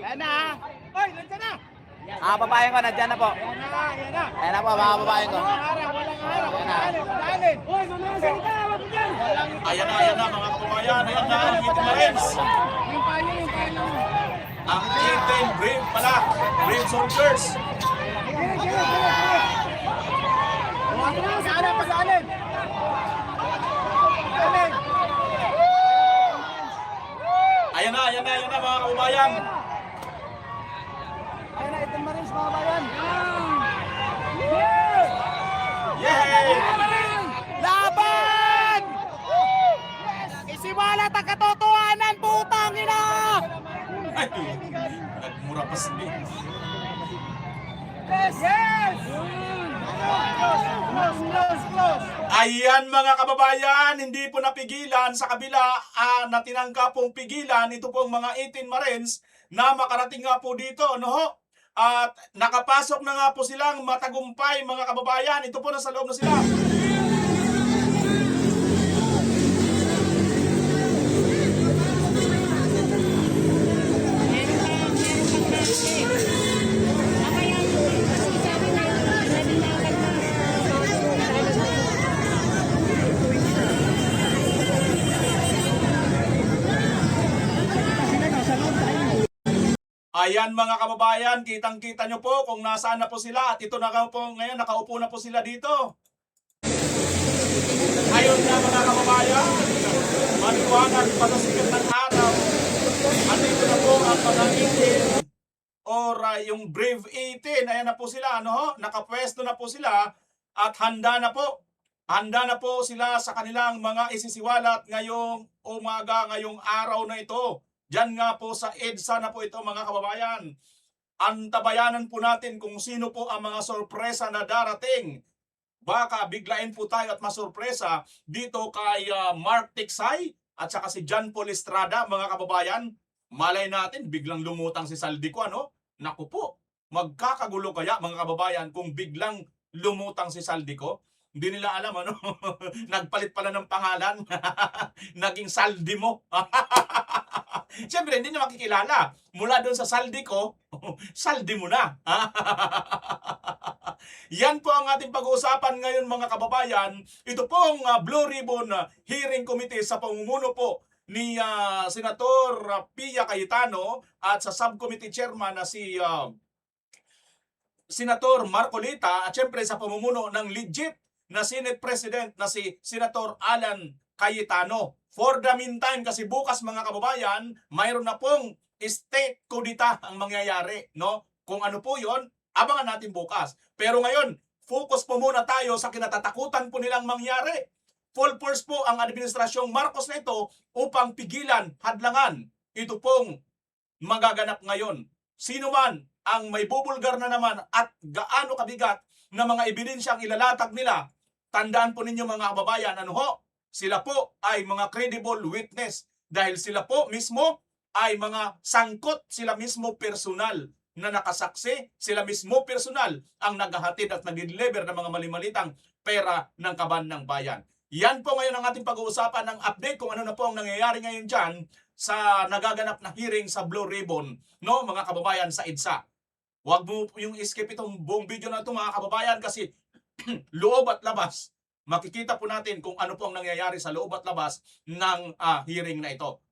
Ayan na. Oy, nandiyan na. Babae ko, nandiyan na po. Ayan na, ayan na. Ayan na po, mga babae ko. Walang harap, walang harap. Ayan na. Dalin. Oy, mamasalita, wag dyan. Ayan na mga kababayan. Ayan na ang Itin Marines. Yung payo, yung payo. Ang Itin Brave pala. Brave Soldiers. Gire, gire, gire, gire. Sana pa sa alin. Alin. Ayan na mga kababayan. Ayan na, Itin Marines, mga bayan. Yay! Laban! Isiwalat ang katotohanan, putang ina! Ay, nagmura pa si Yes! Yes! Close. Ayan mga kababayan, hindi po napigilan sa kabila na tinangka pong pigilan ito pong mga 18 Marines na makarating nga po dito, no ho? At nakapasok na nga po silang matagumpay mga kababayan. Ito po nasa loob na sila. Ayan mga kababayan, kitang-kita nyo po kung nasaan na po sila at ito na po ngayon, nakaupo na po sila dito. Ayun na mga kababayan, maliwanag patasikat ng araw. At ito na po ang mga 18 or yung Brave 18. Ayan na po sila, ano? Nakapwesto na po sila at handa na po. Handa na po sila sa kanilang mga isisiwalat ngayong umaga, ngayong araw na ito. Diyan nga po sa EDSA na po ito mga kababayan. Antabayanan po natin kung sino po ang mga sorpresa na darating. Baka biglain po tayo at masurpresa dito kay Mark Tiksay at saka si John Paul Estrada mga kababayan. Malay natin biglang lumutang si Saldico, ano? Naku po, magkakagulo kaya mga kababayan kung biglang lumutang si Saldico. Hindi nila alam ano. Nagpalit pala ng pangalan. Naging Saldimo. Siyempre, hindi nyo makikilala. Mula doon sa saldi ko, saldi mo na. Yan po ang ating pag-uusapan ngayon mga kababayan. Ito pong Blue Ribbon Hearing Committee sa pamumuno po ni Senator Pia Cayetano at sa subcommittee chairman na si Senator Marcolita at siyempre sa pamumuno ng legit na Senate President na si Senator Alan Cayetano. For the meantime, kasi bukas mga kababayan, mayroon na pong state kudita ang mangyayari, no? Kung ano po yon, abangan natin bukas. Pero ngayon, focus po muna tayo sa kinatatakutan po nilang mangyari. Full force po ang administrasyong Marcos na ito upang pigilan, hadlangan. Ito pong magaganap ngayon. Sino man ang may bubulgar na naman at gaano kabigat na mga ebidensya ang ilalatag nila, tandaan po ninyo mga kababayan, ano ho? Sila po ay mga credible witness dahil sila po mismo ay mga sangkot, sila mismo personal na nakasaksi, sila mismo personal ang naghahatid at nag-deliver ng mga mali-malitang pera ng kaban ng bayan. Yan po ngayon ang ating pag-uusapan ng update kung ano na po ang nangyayari ngayon dyan sa nagaganap na hearing sa Blue Ribbon, no, mga kababayan sa EDSA. Huwag mo yung skip itong buong video na ito mga kababayan kasi loob at labas. Makikita po natin kung ano po ang nangyayari sa loob at labas ng hearing na ito.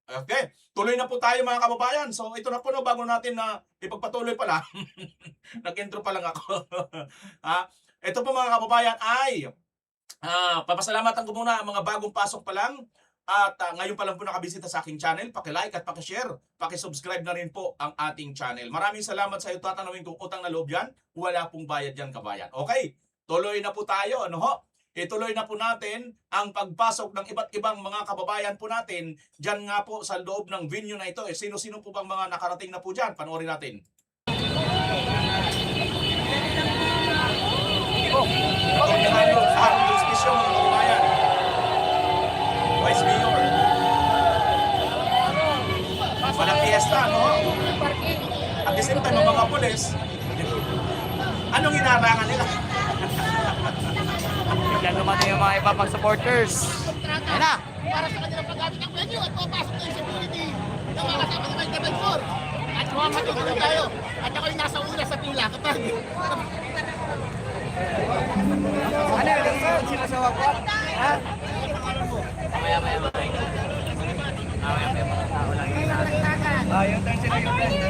Okay, tuloy na po tayo mga kababayan. So ito na po no, bago natin na ipagpatuloy pala. Nag-intro pa lang ako. Ito po mga kababayan ay papasalamatan ko muna ang mga bagong pasok pa lang. At ngayon pa lang po nakabisita sa aking channel, paki-like at paki-share, paki-subscribe na rin po ang ating channel. Maraming salamat sa iyo. Tatanungin kung utang na loob yan, wala pong bayad yan kabayan. Okay, tuloy na po tayo. Ano ho? Ituloy na po natin ang pagpasok ng iba't ibang mga kababayan po natin dyan nga po sa loob ng venue na ito. Sino-sino po bang mga nakarating na po dyan? Panoorin natin. Harong Justisyon mga kababayan. Vice Mayor. Walang fiesta, no? At the same time, mga pulis, anong inarangan nila? Biglang dumating yung mga iba pang supporters. Ayan na! Para sa kanilang paggamit ng venue at papasok ng security ng mga kasama ni Mike Tabelfor. At mamatikot tayo. At ako'y nasa una sa pila. Kapag Ano yun? Sinasawa ko? Ha? Ayun tayo sila yun.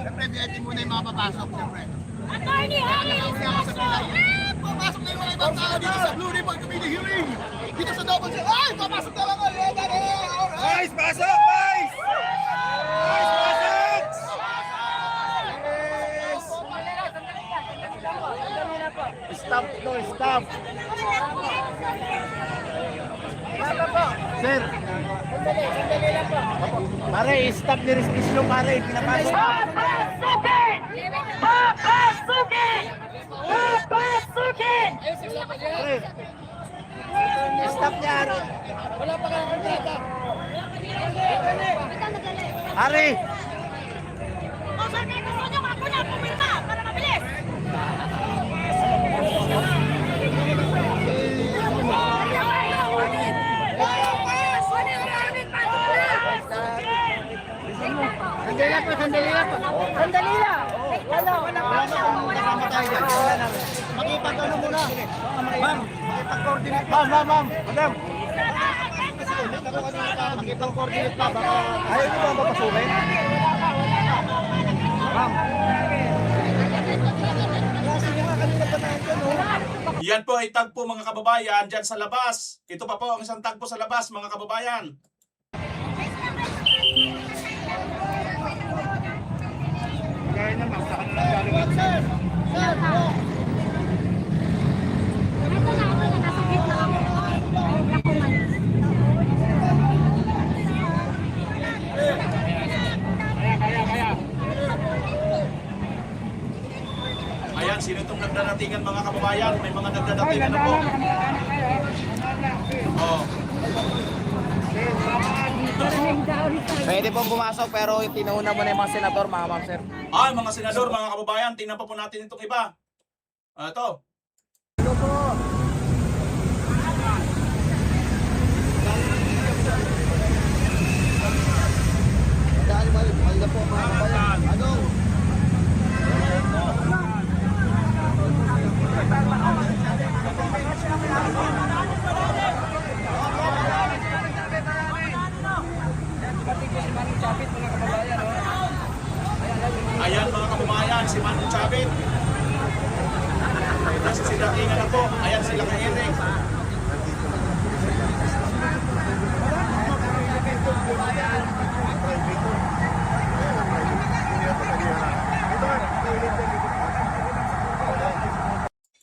siyempre, VIP muna yung mga papasok. Siyempre. Attorney Harry Espeso! Papasok na yung mga ibang tao dito sa Blue Ribbon Committee hearing. Dito sa Double J. Ay! Papasok na lang ulit! Guys, pasok! Guys! Guys, pasok! Stop to, stop! Sir! Sandali lang po. Pare, stop ni Respislo, pare. Pinapasok. Papasukin! Papasukin! Papasukin! Pare, stop niya. Wala pa kang kontrata. Pare! O sir, kaya gusto nyo ako na pumirma para mabilis! Sandali lang po, sandali lang po. Sandali lang. Wala. Nakamatay dyan. Makipag-ano muna. Ma'am, makipag-coordinate. Ma'am. Madam. Makipag-coordinate pa. Ayaw niyo ba mapasukin? Ma'am. Sige nga, kanina pa na Yan po ay tagpo mga kababayan dyan sa labas. Ito pa po ang isang tagpo sa labas mga kababayan. Kaya naman, sa kanila galing. Ito na ako na nasa gitna ako. Lakuman. Ayan, sino itong nagdadatingan mga kababayan? May mga nagdadatingan na po. Oh. Pwede pong pumasok pero tinuuna mo na yung mga senador, mga ma'am sir. Ah, mga senador, mga kababayan, tingnan pa po natin itong iba. Ito. Ayan mga kababayan, si Manu Chavit. Nasa sidatingan na po. Ayan sila kay Eric.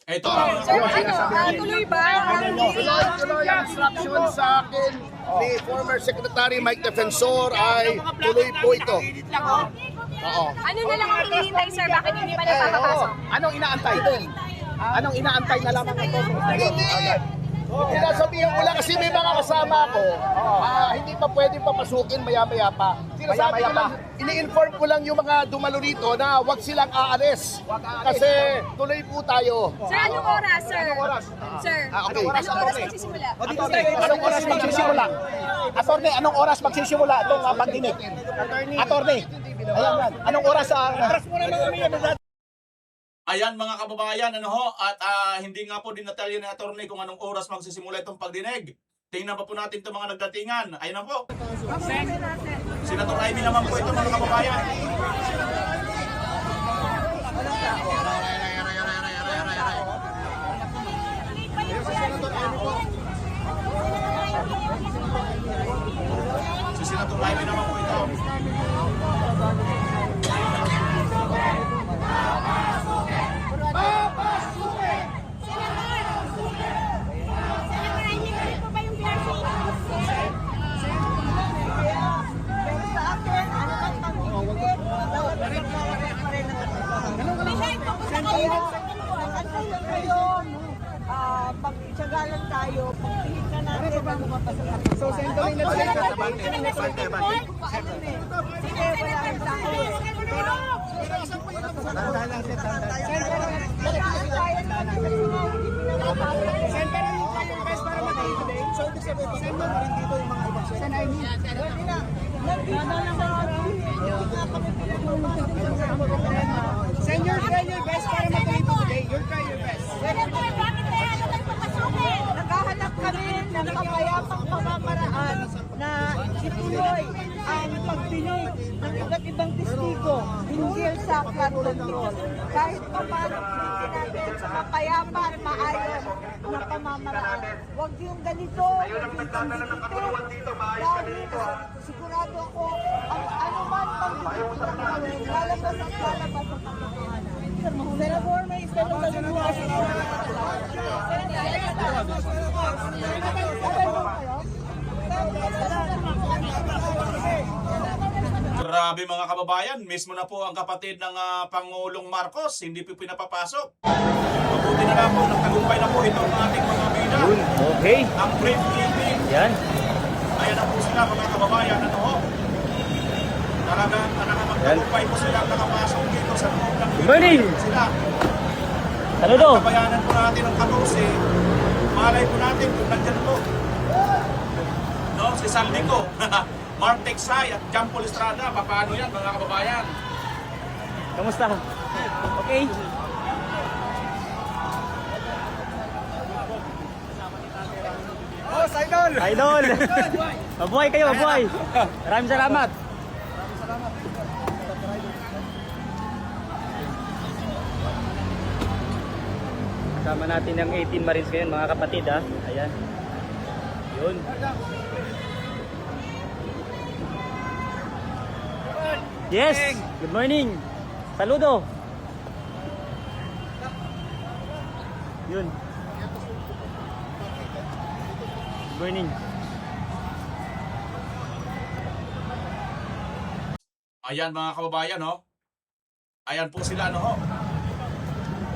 Ito mga kababayan. Tuloy ba? Tuloy ang instruction sa akin ni former Secretary Mike Defensor ay tuloy po ito. Oo. Ano na lang ang hinihintay, sir? Bakit hindi pa napapapasok? Anong inaantay? Anong inaantay na lamang ito? Hindi! Sinasabihan ko lang kasi may mga kasama ko, hindi pa pwedeng papasukin maya-maya pa. Sinasabi ko lang, ini-inform ko lang yung mga dumalo rito na wag silang aares. Kasi tuloy po tayo. Sir, anong oras, sir? Anong oras? Sir, Okay. anong oras magsisimula? Anong oras magsisimula? Attorney, anong oras magsisimula itong pagdinig? Attorney, ayan yan. Anong oras? Ayan mga kababayan, ano ho, at hindi nga po dinatalya ni attorney kung anong oras magsisimula itong pagdinig. Tingnan pa po natin itong mga nagdatingan. Ayun na po. Senator Ivy naman po ito mga kababayan. Si Senator Ivy naman po ito. Pag-tsagalan tayo, pag-tingin ka natin, bago mapasok. So, sentry na sila. Sige, wala kang tao. Tanda lang siya, tanda. Sentry Send ka rin yung guys para mag-i-today. So, ibig sabihin, send mo na rin dito yung mga ibang Send your best para matuloy po today. You'll try your best. Senator, bakit kaya naman papasukin? Naghahanap kami ng mapayapang pamamaraan na ituloy ang pagdinig ng iba't ibang testigo hinggil sa flood control. Kahit pa paano pilitin natin sa mapayapa at maayos na pamamaraan. Huwag yung ganito, huwag yung ganito. Dahil sigurado ako, ang anuman pang gawin, lalabas at lalabas ang katotohanan. Senator, may isa na naluluwas. Grabe mga kababayan, mismo na po ang kapatid ng Pangulong Marcos, hindi po pinapapasok. Mabuti na lang po, nagtagumpay na po itong ating mga bida. Okay. Ang brief meeting. Yan. Ayan na po sila mga kababayan. Ano ho? Talagang magtagumpay po sila nakapasok dito sa loob ng Good morning. sila. Saludo. Kabayanan po natin ang 14. Malay po natin kung nandyan po. No, si Saldico, Mark Texay at John Paul Estrada. Paano yan mga kababayan? Kamusta? Okay. Boss, idol! Idol. Mabuhay kayo, mabuhay. Maraming salamat. Kasama natin ang 18 Marines ngayon mga kapatid ha. Ayan. Yun. Yes! Good morning! Saludo! Yun. Good morning. Ayan mga kababayan, no? Ayan po sila, no?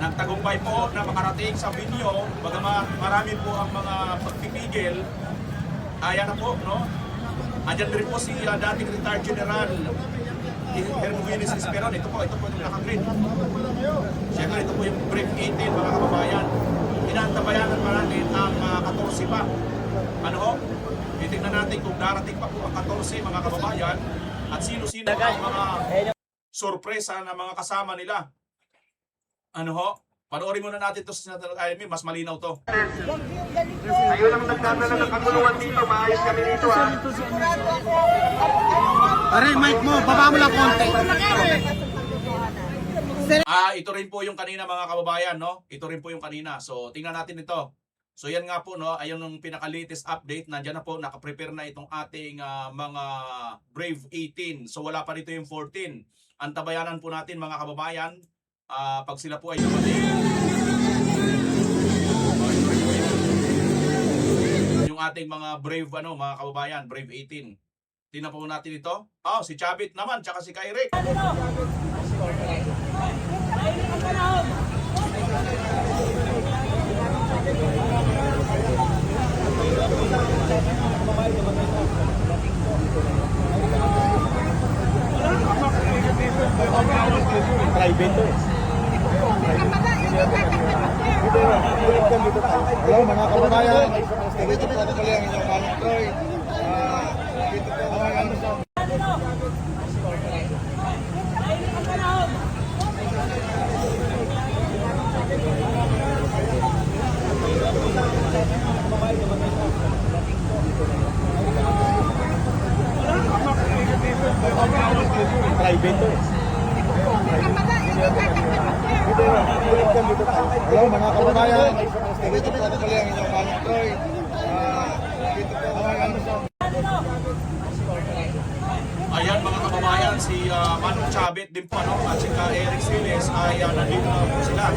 Nagtagumpay po na makarating sa Binyo, bagamat marami po ang mga pagpipigil. Ayan na po, no? Andyan rin po si dating retired general Hermogenes Esperon. Ito po yung naka-green. Siyempre, ito po yung brief 18, mga kababayan. Inaantabayanan pa natin ang 14 pa. Ano ho? Titignan natin kung darating pa po ang 14, mga kababayan. At sino-sino ang mga sorpresa na mga kasama nila. Ano ho? Panoorin muna natin ito sa Senator Amy, mas malinaw to. Ayun ang nagdadala ng kaguluhan dito. Maayos kami dito ha. Aray, mic mo, baba mo lang konti. Ito rin po yung kanina mga kababayan, no? Ito rin po yung kanina. So, tingnan natin ito. So, yan nga po, no? Ayun yung pinaka-latest update. Nandiyan na po, nakaprepare na itong ating mga Brave 18. So, wala pa rito yung 14. Antabayanan po natin mga kababayan. Pag sila po ay dumating. Yung ating mga Brave, mga kababayan, Brave 18. Tingnan po natin ito. Si Chavit naman, tsaka si Kairik. Private to. Hello mga kababayan. Dito po ako pala ang inyong Manong Troy. Dito po ako ang Private to. Hello mga kababayan. Dito po ako pala ang inyong Manong Troy. Dito po ako ang Ayan mga kababayan, si Manong Chavit din po, at si Eric Siles ay nandito na po sila.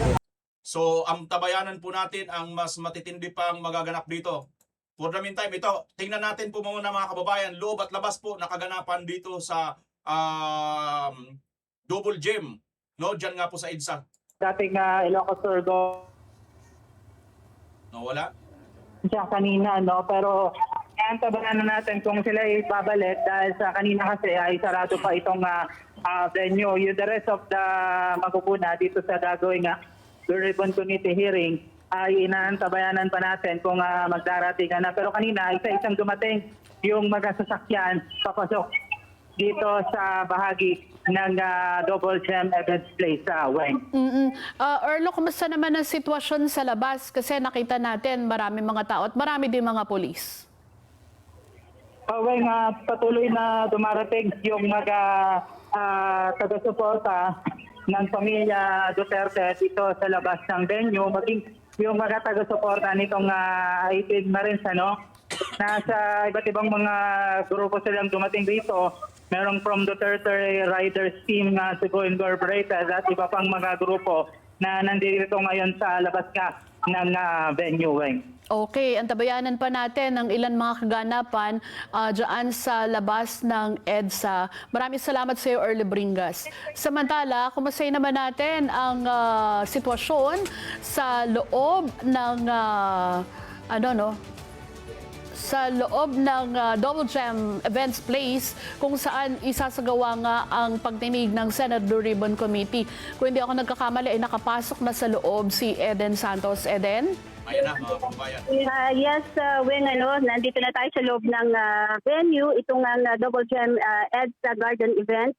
So, ang tabayanan po natin ang mas matitindi pang magaganap dito. For the meantime, ito, tingnan natin po muna mga kababayan, loob at labas po nakaganapan dito sa Double Gym, no? Diyan nga po sa EDSA. Dating Ilocos Surgo No, wala? siya kanina, no? Pero antabayan na natin kung sila ay babalik dahil sa kanina kasi ay sarado pa itong venue. The rest of the magpupuna dito sa gagawing Ribbon Committee hearing ay inaantabayanan pa natin kung magdarating na. Pero kanina, isa-isang dumating yung mga sasakyan papasok dito sa bahagi ng Double Gem Events Place sa Weng. Erlo, kumusta naman ang sitwasyon sa labas? Kasi nakita natin marami mga tao at marami din mga polis. Weng, patuloy na dumarating yung mga taga-suporta ng pamilya Duterte dito sa labas ng venue, maging yung mga taga-suporta nitong 18 Marines, nasa iba't ibang mga grupo silang dumating dito. Merong from Duterte Riders Team na Cebu Incorporated at iba pang mga grupo na nandito ngayon sa labas nga ng venue, Weng. Okay, antabayanan pa natin ang ilan mga kaganapan dyan sa labas ng EDSA. Maraming salamat sa iyo, Early Bringas. Samantala, kumasay naman natin ang sitwasyon sa loob ng sa loob ng Double Gem Events Place kung saan isasagawa nga ang pagdinig ng Senate Blue Ribbon Committee. Kung hindi ako nagkakamali ay nakapasok na sa loob si Eden Santos. Eden? Ayan na mga kababayan. Yes, Weng, nandito na tayo sa loob ng venue. Itong Double Gem EDSA Garden Event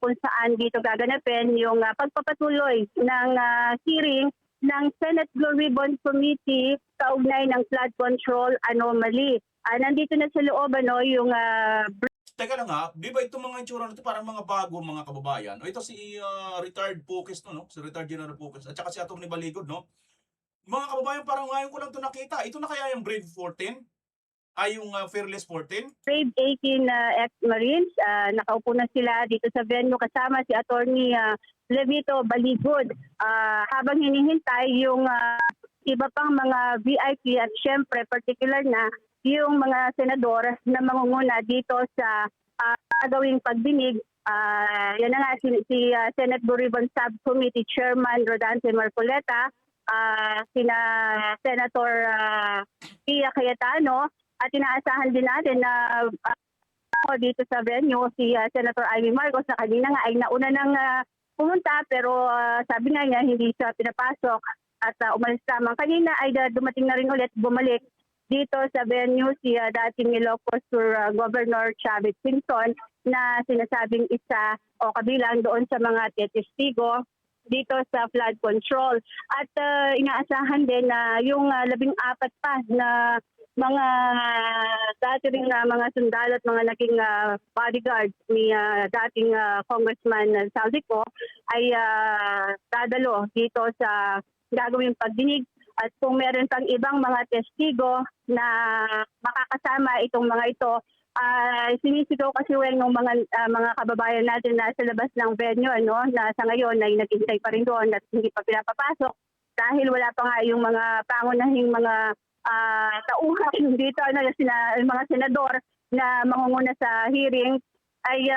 kung saan dito gaganapin yung pagpapatuloy ng hearing ng Senate Blue Ribbon Committee kaugnay ng flood control anomaly. Nandito na sa loob yung Teka lang di ba itong mga itsura na ito parang mga bago mga kababayan? O ito si retired Pukis, si retired General Pukis, at saka si Atty. Baligod, Mga kababayan, parang ngayon ko lang ito nakita. Ito na kaya yung Brave 14? Ay, yung Fearless 14? Brave 18 ex-Marines. Nakaupo na sila dito sa venue kasama si Atty. Levito Baligod. Habang hinihintay yung iba pang mga VIP at syempre particular na yung mga senador na mangunguna dito sa gagawing pagdinig. Yan na nga si Senate Blue Ribbon Subcommittee Chairman Rodante Marcoleta, sina Senator Pia Cayetano, at inaasahan din natin na dito sa venue si Senator Amy Marcos na kanina nga ay nauna nang pumunta pero sabi nga niya hindi siya pinapasok at umalis lamang. Kanina ay dumating na rin ulit, bumalik dito sa venue si dating Ilocos Sur Governor Chavez Singson na sinasabing isa o kabilang doon sa mga testigo dito sa flood control. At inaasahan din na yung 14 pa na mga dati rin mga sundalo at mga naging bodyguards ni dating Congressman Saldico ay dadalo dito sa gagawing pagdinig. At kung meron pang ibang mga testigo na makakasama itong mga ito, sinisigaw kasi ng mga kababayan natin na sa labas ng venue na sa ngayon ay naghihintay pa rin doon at hindi pa pinapapasok dahil wala pa nga yung mga pangunahing mga tauhan dito yung mga senador na mangunguna sa hearing ay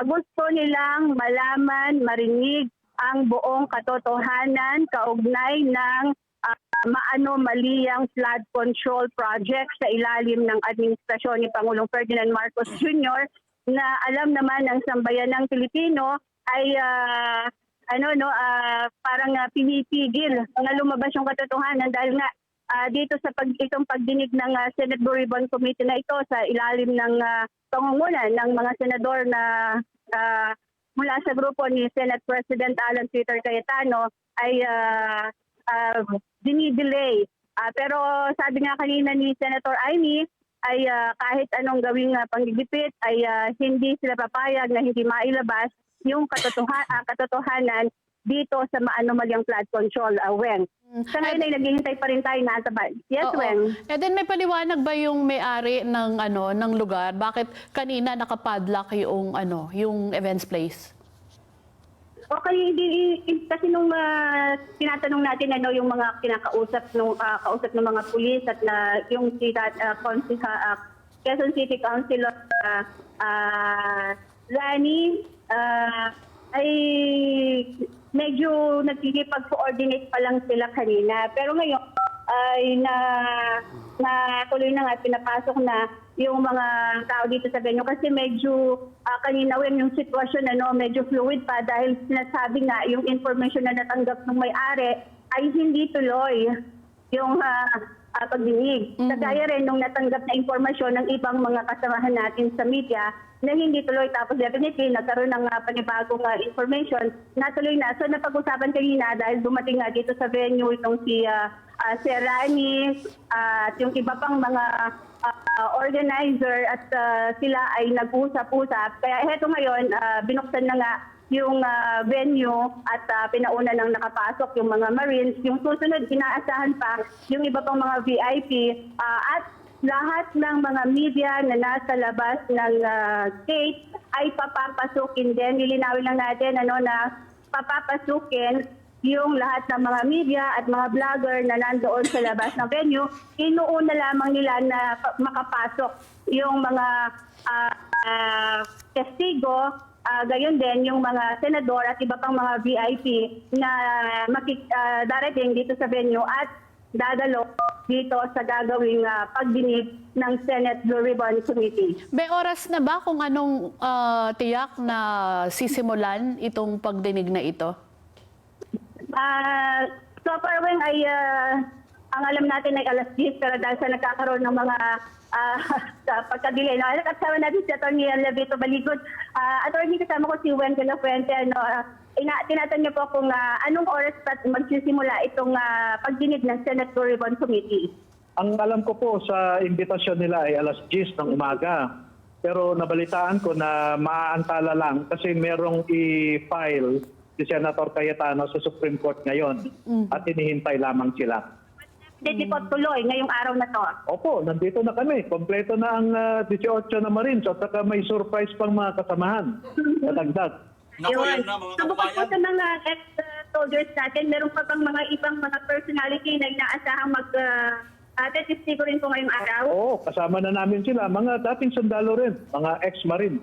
gusto nilang malaman, marinig ang buong katotohanan kaugnay ng maanomaliyang flood control project sa ilalim ng administrasyon ni Pangulong Ferdinand Marcos Jr. na alam naman ng sambayanang Pilipino ay parang pinipigil na lumabas yung katotohanan dahil nga dito sa itong pagdinig ng Senate Blue Ribbon Committee na ito sa ilalim ng pangunguna ng mga senador na mula sa grupo ni Senate President Alan Peter Cayetano ay dinidelay. Pero sabi nga kanina ni Senator Amy ay kahit anong gawing panggigipit ay hindi sila papayag na hindi mailabas yung katotohanan dito sa maanomalyang flood control, Weng. Sa ngayon ay naghihintay pa rin tayo na sabay. Yes, Weng. Then may paliwanag ba yung may-ari ng lugar? Bakit kanina nakapadlock yung events place? Okay, kasi nung tinatanong natin yung mga kinakausap kausap ng mga pulis at yung Quezon City Councilor Lani ay medyo nagkikipag-coordinate pa lang sila kanina. Pero ngayon ay natuloy na nga, pinapasok na yung mga tao dito sa venue kasi medyo kanina yung sitwasyon medyo fluid pa dahil sinasabi nga yung information na natanggap ng may-ari ay hindi tuloy yung pagdinig. Kagaya rin nung natanggap na impormasyon ng ibang mga kasamahan natin sa media na hindi tuloy, tapos definitely nagkaroon ng panibagong information, natuloy na. So napag-usapan kanina dahil dumating nga dito sa venue itong si Rani at yung iba pang mga organizer at sila ay nag-usap-usap. Kaya heto ngayon, binuksan na nga yung venue at pinauna ng nakapasok yung mga Marines. Yung susunod, inaasahan pa yung iba pang mga VIP at lahat ng mga media na nasa labas ng gate ay papapasukin din. Lilinawin lang natin na papapasukin yung lahat ng mga media at mga vlogger na nandoon sa labas ng venue. Inuuna lamang nila na makapasok yung mga testigo. Gayon din yung mga senador at iba pang mga VIP na darating dito sa venue at dadalo dito sa gagawing pagdinig ng Senate Blue Ribbon Committee. May oras na ba kung anong tiyak na sisimulan itong pagdinig na ito? So far, ay ang alam natin ay alas 10, pero dahil sa nagkakaroon ng mga pagka-delay. Kasama natin si Atty. Levito Baligod. Attorney, kasama ko si Wen de la Fuente. Tinatanong niyo po kung anong oras pa magsisimula itong pagdinig ng Senate Blue Ribbon Committee. Ang alam ko po sa imbitasyon nila ay alas 10 ng umaga. Pero nabalitaan ko na maaantala lang kasi merong i-file si Senator Cayetano sa Supreme Court ngayon at hinihintay lamang sila. Hindi po tuloy ngayong araw na to. Opo, nandito na kami. Kompleto na ang 18 na Marines at saka may surprise pang mga kasamahan na dagdag. Naku, yan na mga So, bukod po kababayan. sa mga ex-soldiers natin, meron pa bang mga ibang mga personality na inaasahang testigo rin po ngayong araw? Oo, kasama na namin sila. Mga dating sundalo rin, mga ex-Marine.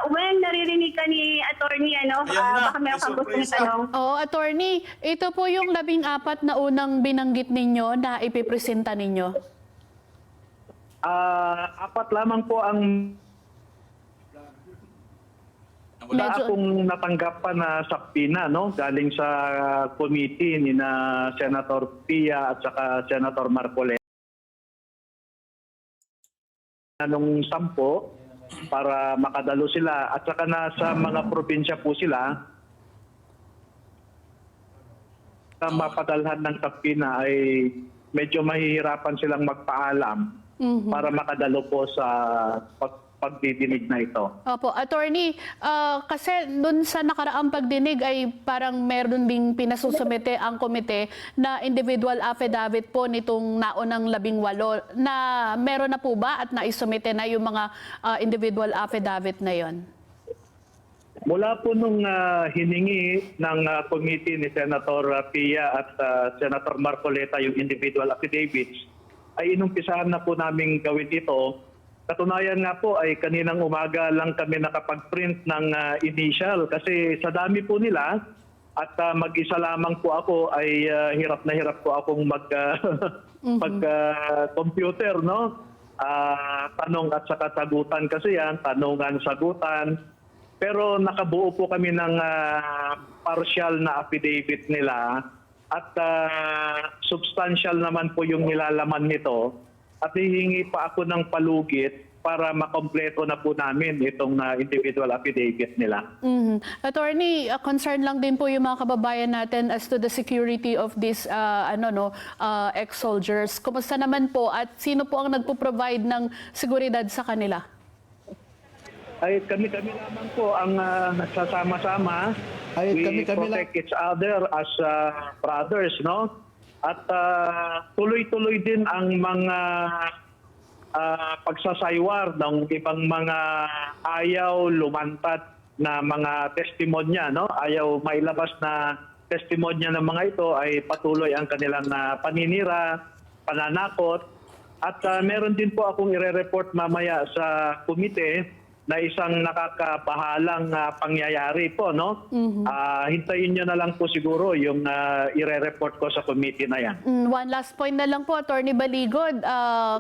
When naririnig ka ni Attorney, Ayan na, baka meron may kang gustong sorpresa. itanong. Oo, attorney, ito po yung 14 na unang binanggit ninyo na ipipresenta ninyo. Apat lamang po ang wala Medyo- akong natanggap pa na sakpina, no? Galing sa committee ni na Senator Pia at saka Senator Marcoleta. Nung 10 para makadalo sila at saka nasa mga probinsya po sila na mapadalhan ng sakpina ay medyo mahihirapan silang magpaalam para makadalo po sa pagdidinig na ito. Opo, attorney, kasi dun sa nakaraang pagdinig ay parang meron ding pinasusumite ang komite na individual affidavit po nitong naunang 18 na meron na po ba at naisumite na yung mga individual affidavit na yon? Mula po nung hiningi ng committee ni Senator Pia at Senator Marcoleta yung individual affidavits, ay inumpisahan na po namin gawin ito. Katunayan nga po ay kaninang umaga lang kami nakapag-print ng initial kasi sa dami po nila at mag-isa lamang po ako ay hirap na hirap po akong mag-computer, no? Tanong at saka sagutan kasi yan, tanungan, sagutan. Pero nakabuo po kami ng partial na affidavit nila at substantial naman po yung nilalaman nito. At hihingi pa ako ng palugit para makompleto na po namin itong individual affidavit nila. Attorney, concern lang din po yung mga kababayan natin as to the security of these ex-soldiers. Kumusta naman po at sino po ang nagpo-provide ng seguridad sa kanila? Ay kami lamang po ang nagsasama-sama. We protect each other as brothers, no? At tuloy-tuloy din ang mga pagsasaywar ng ibang mga ayaw lumantad na mga testimonya, no? Ayaw mailabas na testimonya ng mga ito ay patuloy ang kanilang paninira, pananakot. At meron din po akong ire-report mamaya sa komite na isang nakakabahalang pangyayari po, no? Hintayin nyo na lang po siguro yung ire-report ko sa committee na yan. One last point na lang po, Attorney Baligod.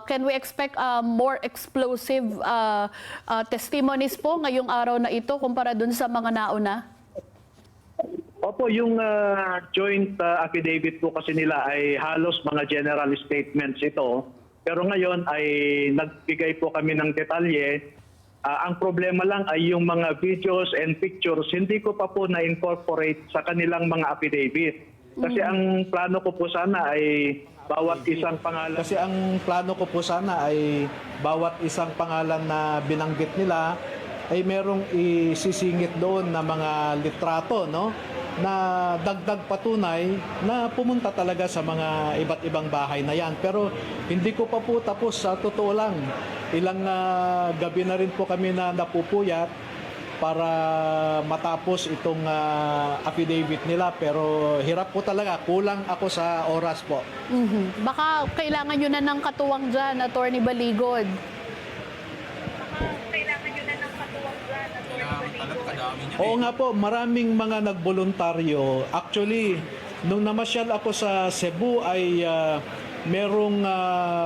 Can we expect more explosive testimonies po ngayong araw na ito kumpara dun sa mga nauna? Opo, yung joint affidavit po kasi nila ay halos mga general statements ito. Pero ngayon ay nagbigay po kami ng detalye. Ang problema lang ay yung mga videos and pictures, hindi ko pa po na-incorporate sa kanilang mga affidavit. Kasi ang plano ko po sana ay bawat isang pangalan na binanggit nila ay merong isisingit doon na mga litrato, no? Na dagdag patunay na pumunta talaga sa mga iba't ibang bahay na yan. Pero hindi ko pa po tapos, sa totoo lang. Ilang gabi na rin po kami na napupuyat para matapos itong affidavit nila. Pero hirap po talaga, kulang ako sa oras po. Baka kailangan nyo na ng katuwang dyan, Attorney Baligod. Kadami niya. Oo nga po, maraming mga nagboluntaryo. Actually, nung namasyal ako sa Cebu ay merong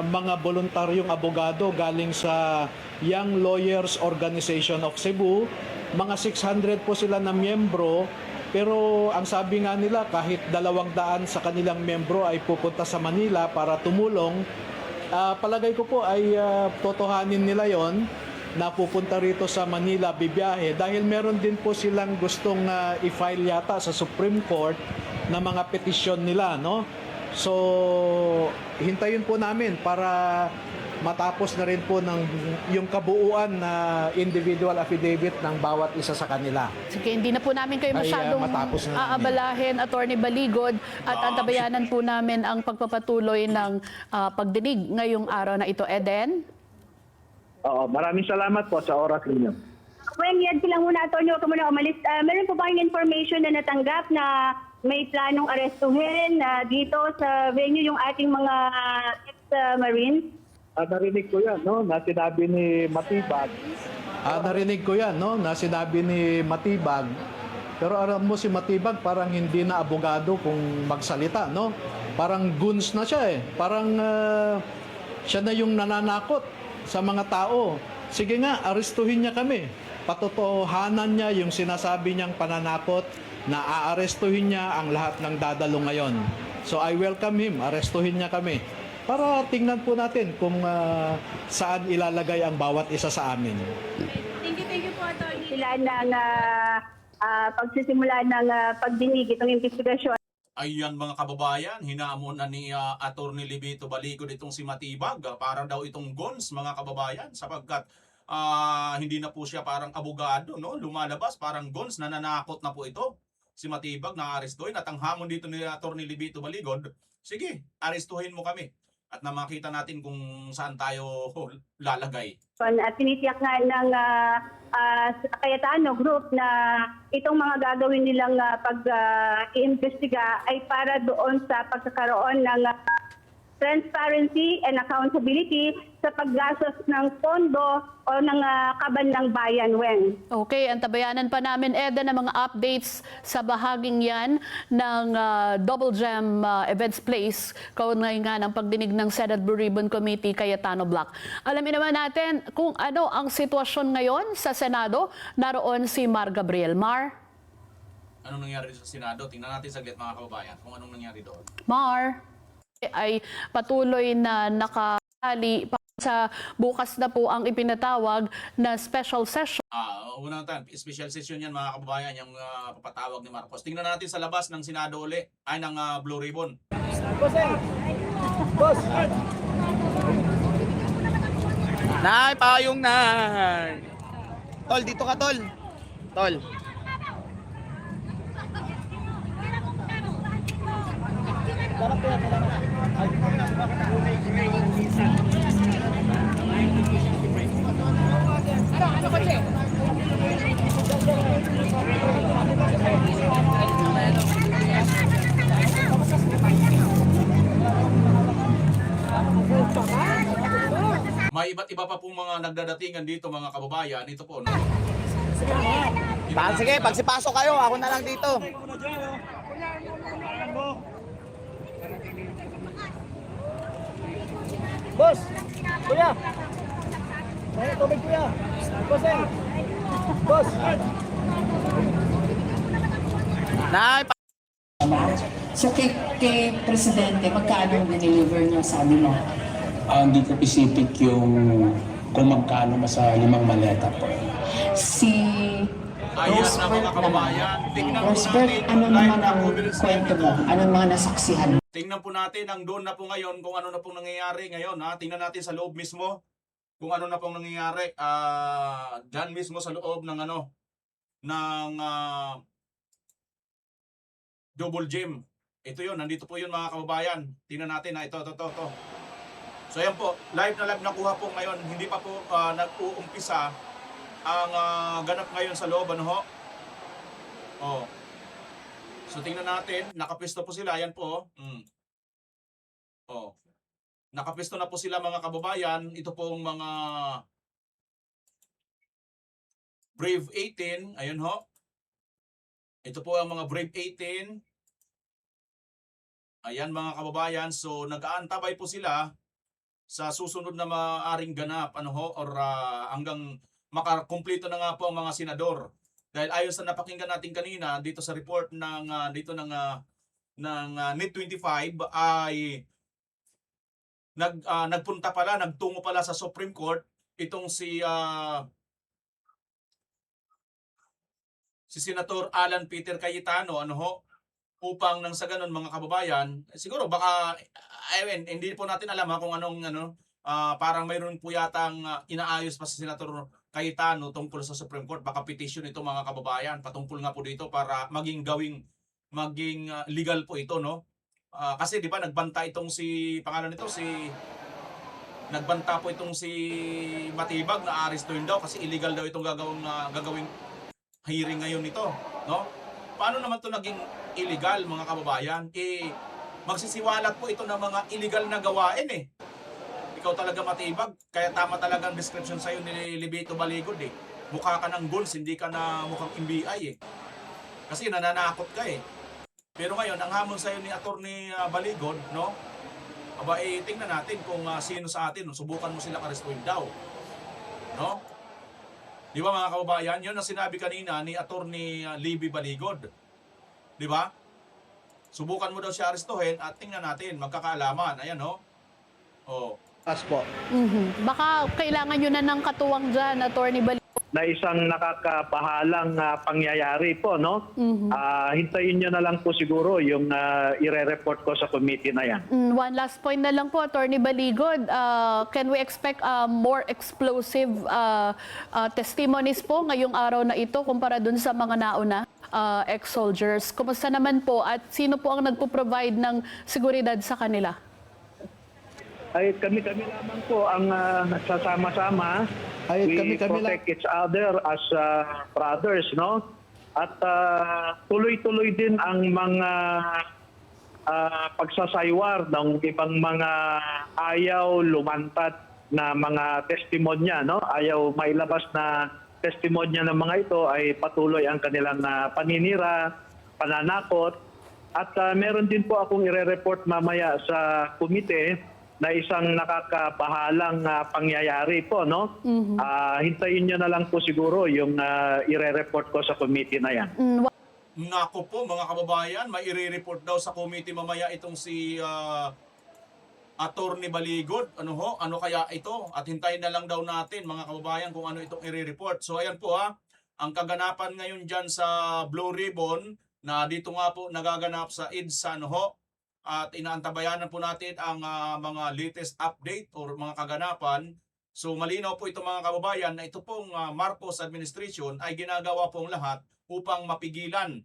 mga voluntaryong abogado galing sa Young Lawyers Organization of Cebu. Mga 600 po sila na miyembro. Pero ang sabi nga nila, kahit 200 sa kanilang miyembro ay pupunta sa Manila para tumulong. Palagay ko po ay totohanin nila yon na pupunta rito sa Manila, bibiyahe, dahil meron din po silang gustong i-file yata sa Supreme Court na mga petisyon nila, no? So, hintayin po namin para matapos na rin po ng yung kabuuan na individual affidavit ng bawat isa sa kanila. Sige, hindi na po namin kayo Ay, masyadong matapos na namin. aabalahin, Attorney Baligod, at antabayanan po namin ang pagpapatuloy ng pagdinig ngayong araw na ito. Eden? Oo, maraming salamat po sa oras ninyo. When yan sila muna, Atty. Huwag ka muna umalis. Meron po ba kayong information na natanggap na may planong arestuhin dito sa venue yung ating mga ex-Marines? Narinig ko yan, no? Na sinabi ni Matibag. Narinig ko yan, no? Na sinabi ni Matibag. Pero alam mo si Matibag parang hindi na abogado kung magsalita, no? Parang guns na siya eh. Parang siya na yung nananakot sa mga tao. Sige nga, arestuhin niya kami. Patotohanan niya yung sinasabi niyang pananakot na aarestuhin niya ang lahat ng dadalo ngayon. So I welcome him, arestuhin niya kami. Para tingnan po natin kung saan ilalagay ang bawat isa sa amin. Thank you po, Atty. Sila ng pagsisimula ng pagdinig itong investigasyon. Ayan mga kababayan, hinamon na ni Attorney Levito Baligod itong si Matibag para daw itong guns mga kababayan sapagkat hindi na po siya parang abogado, no? Lumalabas parang guns, nananakot na po ito. Si Matibag na arestuhin at ang hamon dito ni Attorney Levito Baligod, sige, arestuhin mo kami at na makita natin kung saan tayo lalagay. At tinitiyak nga ng Cayetano Group na itong mga gagawin nilang pag-iimbestiga ay para doon sa pagkakaroon ng transparency and accountability sa paggastos ng pondo o ng kaban ng bayan, Wen. Okay, antabayanan pa namin, Eden, ang mga updates sa bahaging yan ng Double Gem Events Place, kaunay nga ng pagdinig ng Senate Blue Ribbon Committee, Cayetano Black. Alamin naman natin kung ano ang sitwasyon ngayon sa Senado. Naroon si Mar Gabriel. Mar? Anong nangyari sa Senado? Tingnan natin saglit mga kababayan kung anong nangyari doon. Mar? Ay patuloy na nakasali sa bukas na po ang ipinatawag na special session. Unang tan, special session yan mga kababayan, yung papatawag ni Marcos. Tingnan natin sa labas ng Senado uli, ay ng Blue Ribbon. Boss! Nay, payong na! Tol, dito ka, Tol. Tol. May iba't iba pa pong mga nagdadatingan dito mga kababayan. Ito po, no? Sige, pagsipasok kayo, ako na lang dito. Boss! Kuya! May tubig, kuya! Boss! Boss! So kay Presidente, magkano dineliver niyo sa nila? Hindi ko specific yung kung magkano sa 5 maleta po. Si Ayan na Rosebert mga kababayan. Tingnan po Rosebert, natin ano live naman na ang coverage kwento natin mo? ito. Anong mga nasaksihan mo? Tingnan po natin ang doon na po ngayon kung ano na pong nangyayari ngayon. Ha? Tingnan natin sa loob mismo kung ano na pong nangyayari. Dyan mismo sa loob ng ng double gym. Ito yun, nandito po yun mga kababayan. Tingnan natin na ito. So ayan po, live na live nakuha po ngayon. Hindi pa po nag-uumpisa ang ganap ngayon sa loob. Oh. So tingnan natin, nakapisto po sila. Ayan po. Oh. Nakapisto na po sila mga kababayan. Ito pong mga Brave 18. Ayun ho. Ito po ang mga Brave 18. Ayan mga kababayan. So nag-aantabay po sila sa susunod na maaring ganap or hanggang makakumpleto na nga po ang mga senador. Dahil ayon sa napakinggan natin kanina dito sa report ng NET 25 ay nagpunta pala, nagtungo pala sa Supreme Court itong si Senator Alan Peter Cayetano upang nang sa ganun mga kababayan, siguro baka hindi po natin alam kung anong parang mayroon po yatang inaayos pa sa Senator Cayetano tungkol sa Supreme Court, baka petition ito mga kababayan patungkol nga po dito para maging legal po ito kasi di ba nagbanta itong nagbanta po itong si Matibag na arestuhin daw kasi illegal daw itong gagawing hearing ngayon nito, Paano naman to naging illegal mga kababayan? Magsisiwalat po ito ng mga illegal na gawain Ikaw talaga Matibag, kaya tama talaga ang description sa'yo ni Libito Baligod Mukha ka ng guns, hindi ka na mukhang NBI Kasi nananakot ka Pero ngayon, ang hamon sa'yo ni Attorney Baligod, tingnan natin kung sino sa atin, subukan mo sila arestuhin daw. Di ba mga kababayan, yun ang sinabi kanina ni Attorney Libby Baligod. Di ba? Subukan mo daw siya arestuhin at tingnan natin, magkakaalaman. Ayan Oh. Paspo. Baka kailangan nyo na ng katuwang dyan, Attorney Baligod. Na isang nakakabahalang pangyayari po, hintayin nyo na lang po siguro yung ire-report ko sa committee na yan. One last point na lang po, Attorney Baligod. Can we expect more explosive testimonies po ngayong araw na ito kumpara dun sa mga nauna ex-soldiers? Kumusta naman po at sino po ang nagpo-provide ng seguridad sa kanila? Ay kami lamang po ang nagsasama-sama. We protect each other as brothers, At tuloy-tuloy din ang mga pagsasaywar ng ibang mga ayaw lumantad na mga testimonya, Ayaw mailabas na testimonya ng mga ito ay patuloy ang kanilang paninira, pananakot. At meron din po akong ire-report mamaya sa komite na isang nakakabahalang pangyayari po, hintayin nyo na lang po siguro yung ire-report ko sa committee na yan. Nako po mga kababayan, may i-report daw sa committee mamaya itong si Attorney Baligod. Ano kaya ito? At hintayin na lang daw natin mga kababayan kung ano itong i-report. So ayan po ang kaganapan ngayon dyan sa Blue Ribbon na dito nga po nagaganap sa EDSA, At inaantabayanan po natin ang mga latest update or mga kaganapan. So malinaw po ito mga kababayan na ito pong Marcos administration ay ginagawa pong lahat upang mapigilan,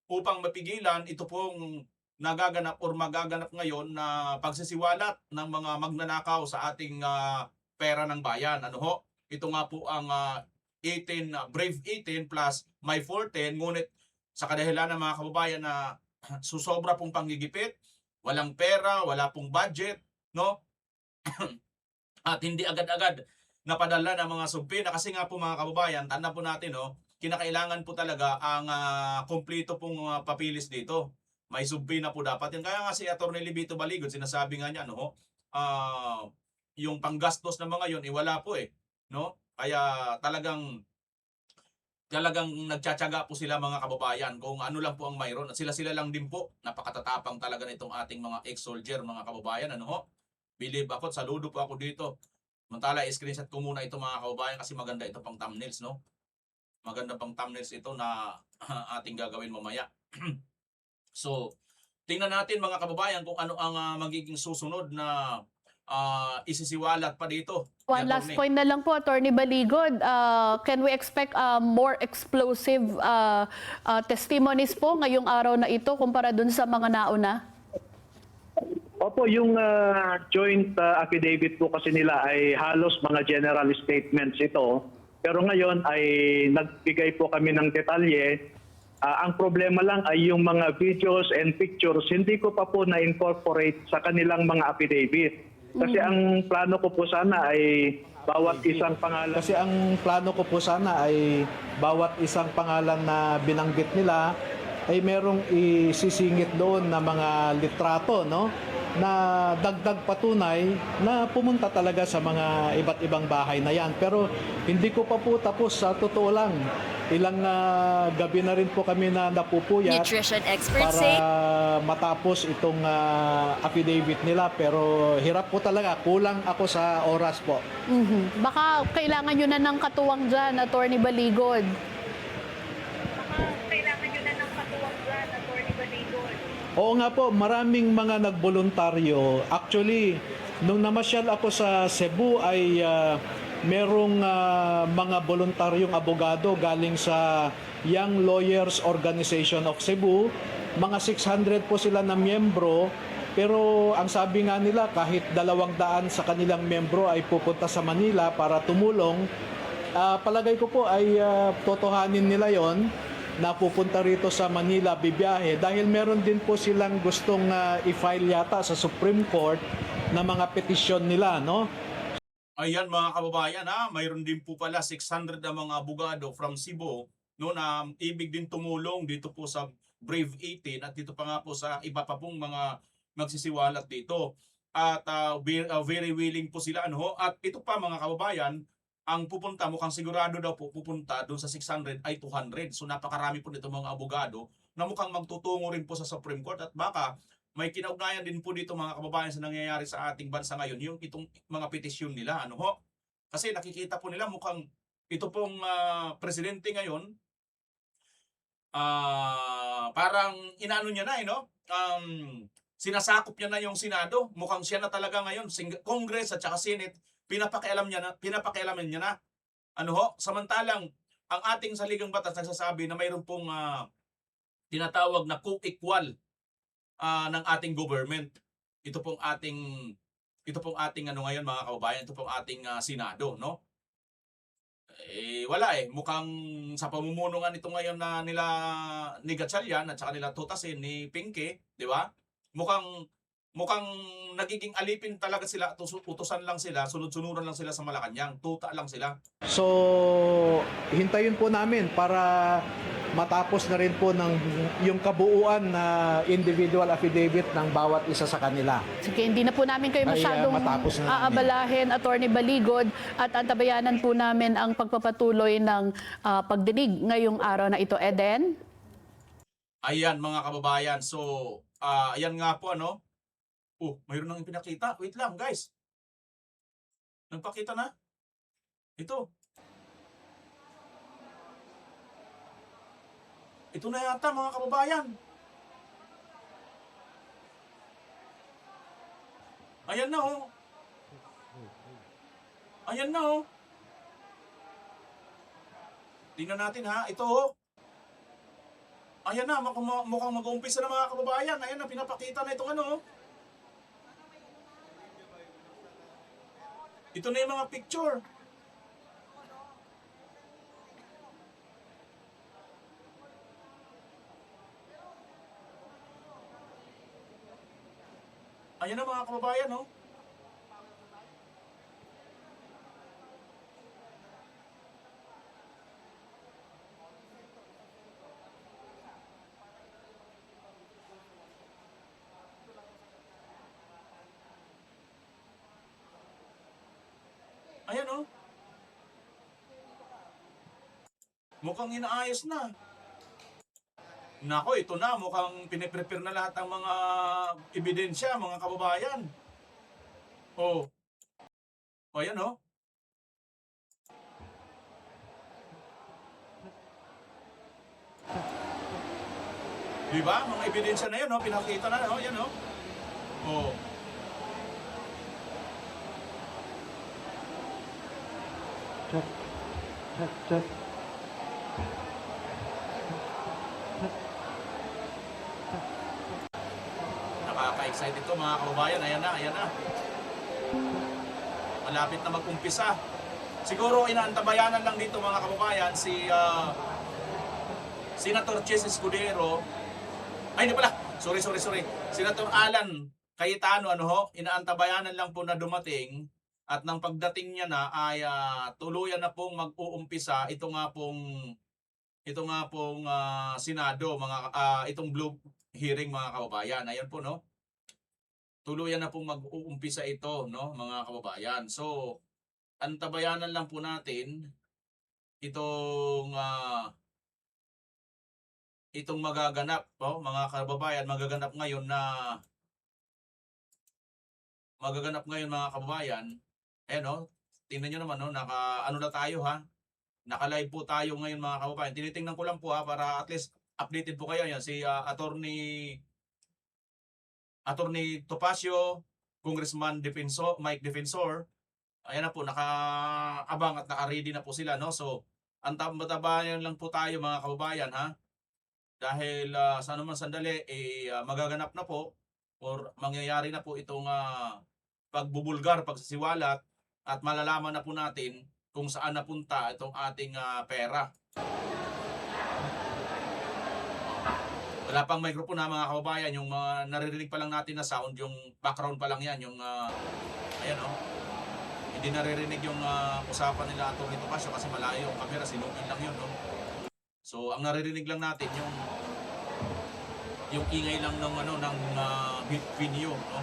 Upang mapigilan ito pong nagaganap or magaganap ngayon na pagsisiwalat ng mga magnanakaw sa ating pera ng bayan. Ito nga po ang Brave 18 plus My 410, ngunit sa kadahilan ng mga kababayan na susobra pong panggigipit, walang pera, wala pong budget, At hindi agad-agad napadala ng mga subpina kasi nga po mga kababayan, tanda po natin, kinakailangan po talaga ang kompleto pong papilis dito. May subpina po dapat yan. Kaya nga si Atty. Libito Baligod, sinasabi nga niya, yung panggastos ng mga yon wala po Kaya talagang talagang nagtsatsaga po sila mga kababayan kung ano lang po ang mayroon. At sila lang din po. Napakatatapang talaga nitong ating mga ex-soldier mga kababayan. Ano ho? Believe ako, saludo po ako dito. Mantala, screenshot ko muna ito mga kababayan kasi maganda ito pang thumbnails, no? Maganda pang thumbnails ito na ating gagawin mamaya. So, tingnan natin mga kababayan kung ano ang magiging susunod na isisiwalat pa dito. One last point na lang po, Attorney Baligod. Can we expect more explosive testimonies po ngayong araw na ito kumpara dun sa mga nauna? Opo, yung joint affidavit po kasi nila ay halos mga general statements ito. Pero ngayon ay nagbigay po kami ng detalye. Ang problema lang ay yung mga videos and pictures, hindi ko pa po na-incorporate sa kanilang mga affidavit. Kasi ang plano ko po sana ay bawat isang pangalan. Kasi ang plano ko po sana ay bawat isang pangalan na binanggit nila ay merong isisingit doon na mga litrato, no? Na dagdag patunay na pumunta talaga sa mga iba't ibang bahay na yan. Pero hindi ko pa po tapos, sa totoo lang. Ilang gabi na rin po kami na napupuyat para matapos itong affidavit nila. Pero hirap po talaga, kulang ako sa oras po. Baka kailangan nyo na ng katuwang dyan, Attorney Baligod. Oo nga po, maraming mga nagboluntaryo. Actually, nung namasyal ako sa Cebu ay merong mga voluntaryong abogado galing sa Young Lawyers Organization of Cebu. Mga 600 po sila na miyembro, pero ang sabi nga nila kahit 200 sa kanilang miyembro ay pupunta sa Manila para tumulong. Palagay ko po ay totohanin nila yon na pupunta rito sa Manila, bibiyahe, dahil meron din po silang gustong i-file yata sa Supreme Court na mga petisyon nila, no? Ayan mga kababayan, mayroon din po pala 600 na mga abogado from Cebu, no, na ibig din tumulong dito po sa Brave 18 at dito pa nga po sa iba pa pong mga magsisiwalat dito. At very willing po sila, ano, at ito pa mga kababayan, ang pupunta, mukhang sigurado daw po pupunta doon sa 600 ay 200. So napakarami po nito mga abogado na mukhang magtutungo rin po sa Supreme Court at baka may kinaugnayan din po dito mga kababayan sa nangyayari sa ating bansa ngayon, yung itong mga petisyon nila. Ano ho? Kasi nakikita po nila mukhang ito pong presidente ngayon, parang inaano niya na, no? Sinasakop niya na yung Senado. Mukhang siya na talaga ngayon, Congress at saka Senate, pinapakialaman niya na. Ano ho? Samantalang ang ating saligang batas nagsasabi na mayroon pong tinatawag na co-equal ng ating government. Ito pong ating ano ngayon mga kababayan, ito pong ating Senado, no? Wala mukhang sa pamumuno nga nito ngayon na nila ni Gatchalian at saka nila Tutasin ni Pinky, di ba? Mukhang nagiging alipin talaga sila, utusan lang sila, sunod-sunuran lang sila sa Malacanang, tuta lang sila. So, hintayin po namin para matapos na rin po ng yung kabuuan na individual affidavit ng bawat isa sa kanila. Sige, hindi na po namin kayo masyadong aabalahin, Attorney Baligod, at antabayanan po namin ang pagpapatuloy ng pagdinig ngayong araw na ito. Eden? Ayan mga kababayan, so ayan nga po, ano? Mayroon nang ipinakita. Wait lang, guys. Nagpakita na. Ito. Ito na yata mga kababayan. Ayan na, oh. Ayan na, oh. Tingnan natin, ha. Ito, oh. Ayan na, mukhang mag-uumpisa na mga kababayan. Ayan na, pinapakita na itong ano, oh. Ito na yung mga picture. Ayan na mga kababayan, no? Ayan, no? Mukhang inaayos na. Nako, ito na. Mukhang piniprepare na lahat ng mga ebidensya, mga kababayan. Oh. O, yan oh. Diba? Mga ebidensya na yan, oh. Pinakita na, oh. Yan oh. Oh. Check. Nakaka-excited to mga kababayan. Ayan na, ayan na. Malapit na mag-umpisa. Siguro inaantabayanan lang dito mga kababayan si Senator Chis Escudero. Ay, hindi pala. Sorry. Senator Alan Cayetano, ano ho, inaantabayanan lang po na dumating at nang pagdating niya na ay tuluyan na pong mag-uumpisa ito nga pong Senado, itong blue hearing mga kababayan. Ayan po no. Tuluyan na pong mag-uumpisa ito no mga kababayan. So antabayanan lang po natin itong magaganap, no, mga kababayan, magaganap ngayon mga kababayan. Eh no, tingnan niyo naman no, ano na tayo ha. Naka-live po tayo ngayon mga kababayan. Tinitingnan ko lang po ha para at least updated po kayo. Yan si Attorney Topacio, Congressman Mike Defensor. Ayan na po, naka-abang at naka-ready na po sila no. So, antabayan lang po tayo mga kababayan ha. Dahil sa anumang sandali magaganap na po or mangyayari na po itong pagbubulgar, pagsisiwalat at malalaman na po natin kung saan napunta itong ating pera. Wala pang microphone na mga kababayan, yung naririnig pa lang natin na sound, yung background pa lang yan, yung ayan o. Hindi naririnig yung usapan nila Atty. Topacio kasi malayo yung camera, sinupin lang yun no. So ang naririnig lang natin yung ingay lang ng video no.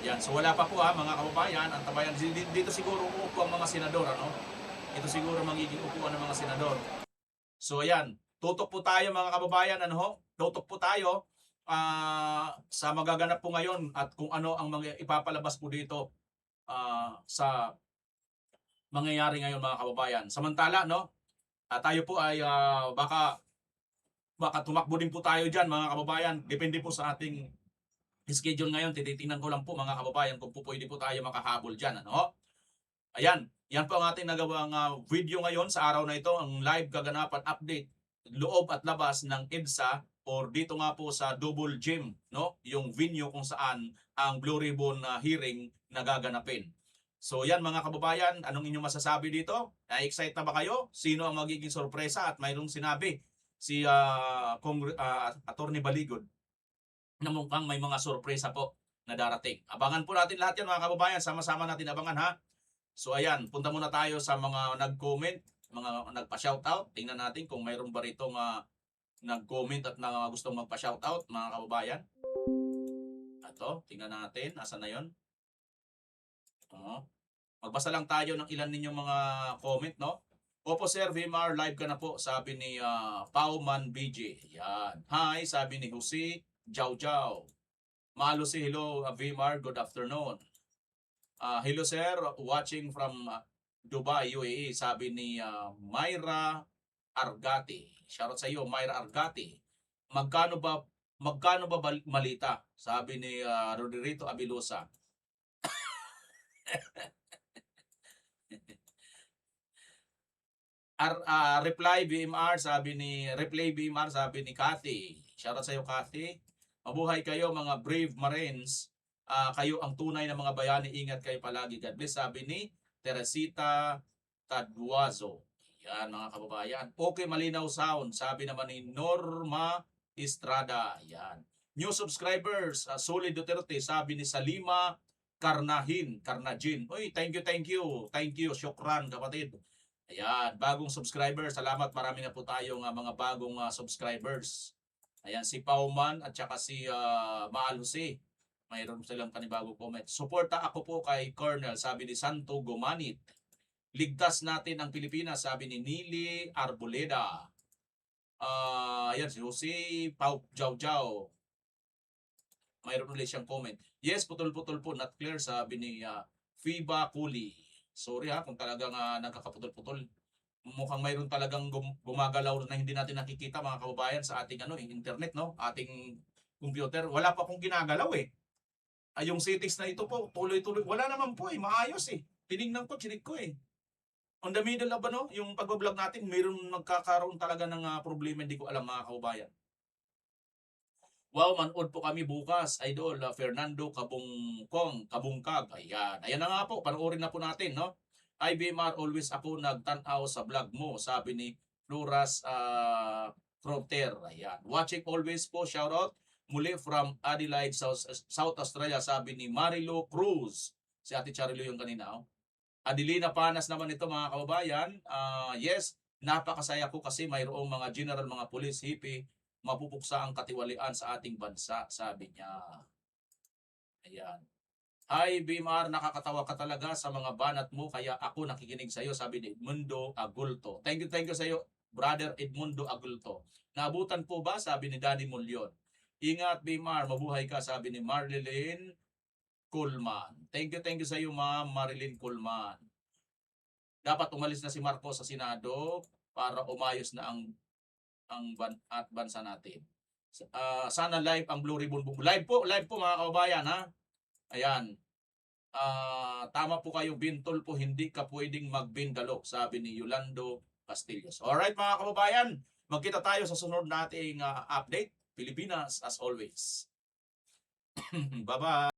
Yan, so wala pa po mga kababayan, antabayan dito siguro uupo ang mga senador ano. Ito siguro magiging upuan ng mga senador. So ayan, tutok po tayo mga kababayan tutok po tayo sa magaganap po ngayon at kung ano ang mga ipapalabas po dito sa mangyayari ngayon mga kababayan. Samantala no, tayo po ay baka tumakbo din po tayo diyan mga kababayan. Depende po sa ating schedule ngayon. Tititingnan ko lang po mga kababayan kung po pwede po tayo makahabol diyan ano. Ayan, yan po ang ating nagawang video ngayon sa araw na ito, ang live kaganapan update loob at labas ng EDSA or dito nga po sa Double Gym no, yung venue kung saan ang Blue Ribbon hearing nagaganapin. So yan mga kababayan, anong inyong masasabi dito? Na-excite na ba kayo? Sino ang magiging sorpresa? At mayroong sinabi si Atty. Baligod na mukhang may mga sorpresa po na darating. Abangan po natin lahat yan mga kababayan, sama-sama natin abangan ha. So ayan, punta muna tayo sa mga nag-comment, mga nagpa-shoutout. Tingnan natin kung mayroon ba rito nag-comment at gustong magpa-shoutout mga kababayan. Ito, tingnan natin, asan na yon? Magbasa lang tayo ng ilan ninyong mga comment no. Opo sir, VMR live ka na po, sabi ni Pauman BJ. Yan. Hi, sabi ni Jose Jau. Malo si hello VMR, good afternoon. Hello sir, watching from Dubai, UAE, sabi ni Myra Argati. Shoutout sa iyo, Myra Argati. Magkano ba malita? Sabi ni Rodrito Abilosa. Replay BMR sabi ni Cathy. Shoutout sa iyo Cathy. Mabuhay kayo mga brave Marines. Kayo ang tunay na mga bayani. Ingat kayo palagi. God bless. Sabi ni Teresita Tadwazo. Yan mga kababayan. Okay, malinaw sound. Sabi naman ni Norma Estrada. Yan. New subscribers. Solid Duterte. Sabi ni Salima Karnajin. Uy, thank you. Syukran kapatid. Ayan, bagong subscribers. Salamat, marami na po tayong mga bagong subscribers. Ayan, si Pauman at saka si Maal Jose. Mayroon silang panibagong comment. Suporta ako po kay Colonel, sabi ni Santo Gumanit. Ligtas natin ang Pilipinas, sabi ni Nili Arboleda. Ayan, si Jose Pau Jau. Mayroon ulit siyang comment. Yes, putol-putol po, not clear, sabi ni Fiba Kuli. Sorry kung talagang nagkakaputol-putol. Mukhang mayroon talagang gumagalaw na hindi natin nakikita mga kababayan sa ating internet, no? Ating computer. Wala pa akong ginagalaw eh. Yung settings na ito po, tuloy-tuloy. Wala naman po eh, maayos eh. Tinignan ko, chinik ko eh. On the middle of yung pag-vlog natin, mayroon nagkakaroon talaga ng problema, hindi ko alam mga kababayan. Wow, manood po kami bukas, Idol Fernando Kabungkag. Ayan na nga po, panoorin na po natin, no? IBMR, always ako nagtanaw sa vlog mo, sabi ni Floras Frontier. Ayan. Watching always po, shout out muli from Adelaide, South Australia, sabi ni Marilo Cruz. Si Ate Charilo yung kanina, oh. Adelina Panas naman ito mga kababayan. Yes, napakasaya ko kasi mayroong mga general, mga police, hippie, mapupuksa ang katiwalian sa ating bansa, sabi niya. Ayan. Hi BMR, nakakatawa ka talaga sa mga banat mo, kaya ako nakikinig sa iyo, sabi ni Edmundo Agulto. Thank you sa iyo, brother Edmundo Agulto. Naabutan po ba, sabi ni Danny Mulyon. Ingat BMR, mabuhay ka, sabi ni Marilyn Coleman. Thank you sa iyo, Ma'am Marilyn Coleman. Dapat umalis na si Marcos sa Senado para umayos na ang bansa natin. Sana live ang Blue Ribbon Book. Live po mga kababayan, ha. Ayan. Tama po kayo, bintol po, hindi ka pwedeng magbindalo, sabi ni Yolando Castillos. Alright mga kababayan, magkita tayo sa sunod nating update. Pilipinas as always. Bye-bye.